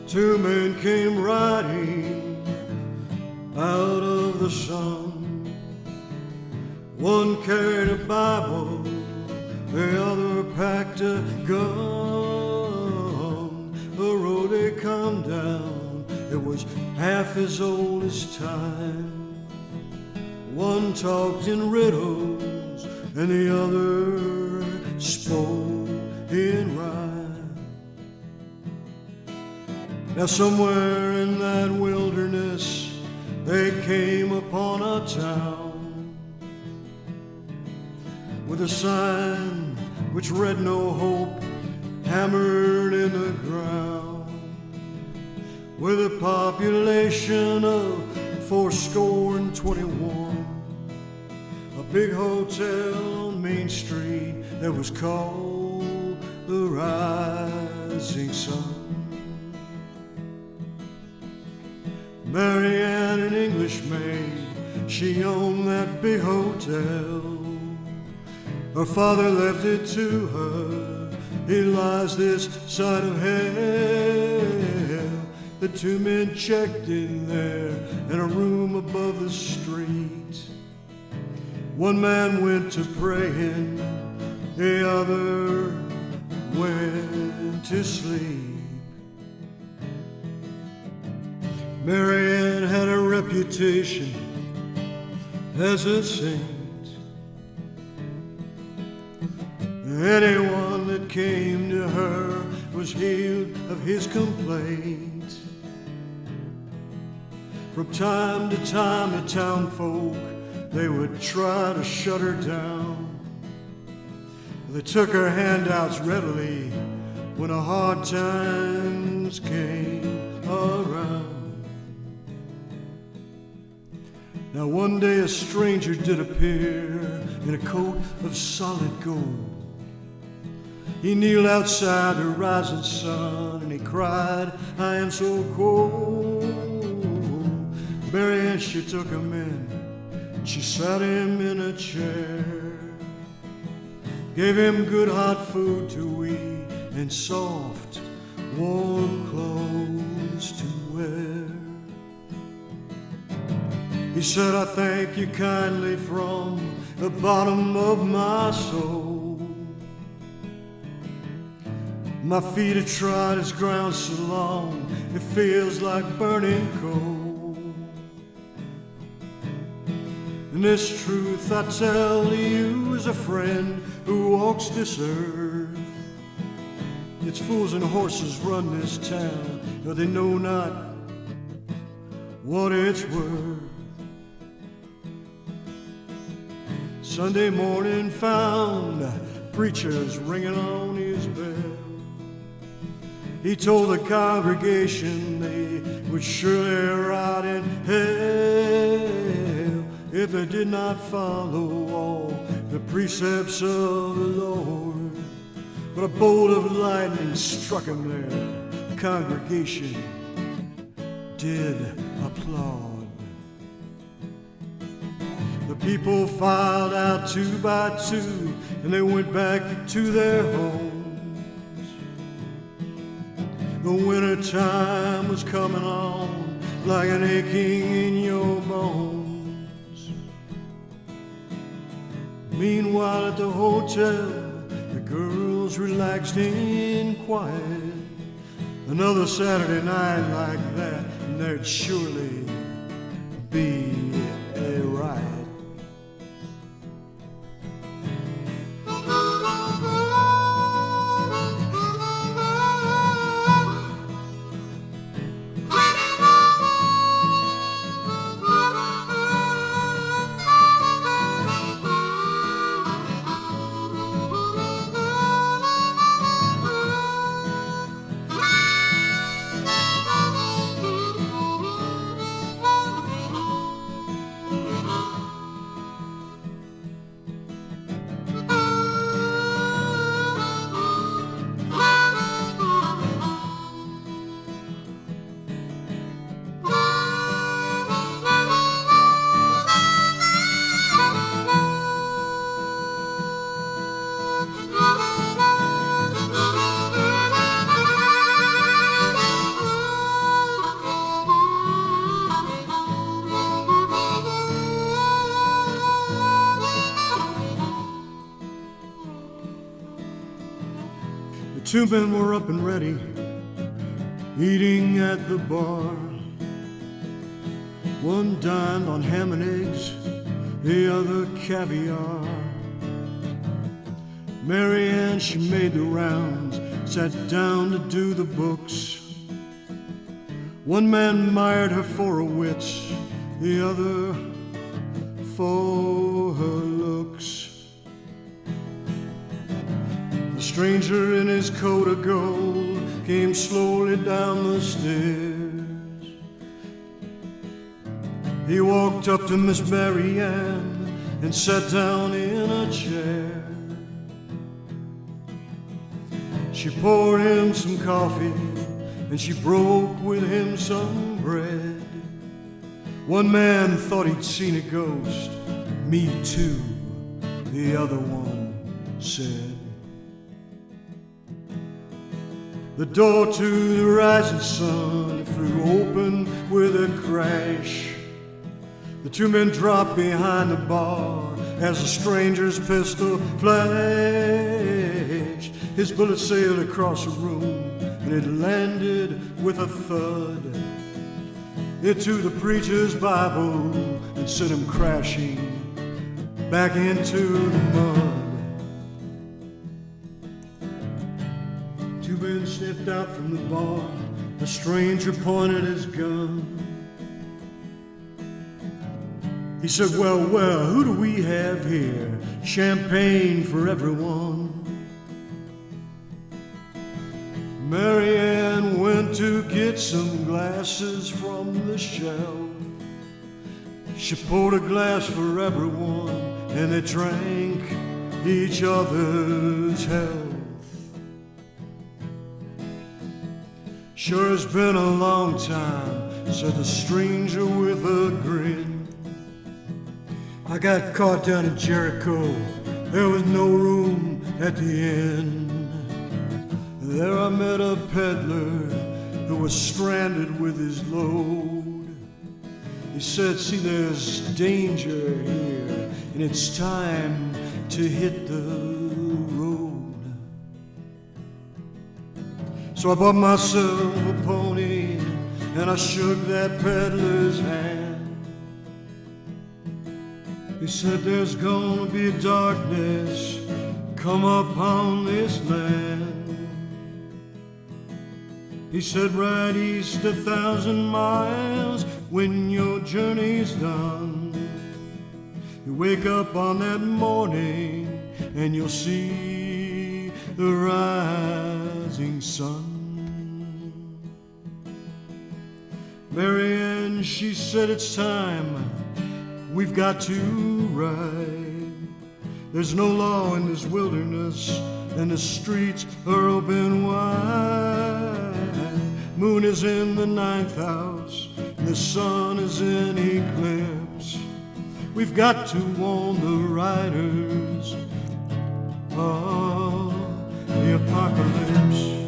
Two men came riding out of the sun. One carried a Bible, the other packed a gun. The road they come down, it was half as old as time. One talked in riddles and the other spoke in rhyme. Now somewhere in that wilderness they came upon a town with a sign which read no hope hammered in the ground, with a population of 421. A big hotel on Main Street that was called the Rising Sun. Mary Ann, an English maid, she owned that big hotel. Her father left it to her, he lies this side of hell. The two men checked in there in a room above the street. One man went to praying, the other went to sleep. Mary Ann had a reputation as a saint. Anyone that came to her was healed of his complaint. From time to time the town folk, they would try to shut her down. They took her handouts readily when the hard times came around. Now one day a stranger did appear in a coat of solid gold. He kneeled outside the rising sun and he cried, "I am so cold." Mary Ann, she took him in, she sat him in a chair, gave him good hot food to eat and soft warm clothes to wear. He said, "I thank you kindly from the bottom of my soul. My feet have trod this ground so long, it feels like burning coal. And this truth I tell to you as a friend who walks this earth. It's fools and horses run this town, but they know not what it's worth." Sunday morning found preachers ringing on his bell. He told the congregation they would surely rot in hell if they did not follow all the precepts of the Lord. But a bolt of lightning struck him there. The congregation did applaud. The people filed out two by two and they went back to their homes. The winter time was coming on like an aching in your bones. Meanwhile at the hotel, the girls relaxed in quiet. Another Saturday night like that, and there'd surely be a riot. two men were up and ready, eating at the bar. One dined on ham and eggs, the other caviar. Mary Ann, she made the rounds, sat down to do the books. One man admired her for her wits, the other for her looks. The stranger in his coat of gold came slowly down the stairs. He walked up to Miss Mary Ann and sat down in a chair. She poured him some coffee and she broke with him some bread. One man thought he'd seen a ghost. Me too, the other one said. The door to the rising sun flew open with a crash. The two men dropped behind the bar as the stranger's pistol flashed. His bullet sailed across the room and it landed with a thud into the preacher's Bible and sent him crashing back into the mud. Two men stepped out from the bar. The stranger pointed his gun. He said, well, who do we have here? Champagne for everyone. Mary Ann went to get some glasses from the shelf. She poured a glass for everyone, and they drank each other's health. Sure has been a long time, said the stranger with a grin. I got caught down in Jericho, there was no room at the inn. There I met a peddler who was stranded with his load. He said, see, there's danger here, and it's time to hit the road. So I bought myself a pony, and I shook that peddler's hand. He said, there's gonna be darkness come upon this land. He said, ride east 1,000 miles when your journey's done. You wake up on that morning and you'll see the rising sun. Mary Ann, she said, it's time, we've got to ride. There's no law in this wilderness and the streets are open wide. Moon is in the 9th house and the sun is in eclipse. We've got to warn the riders of the apocalypse.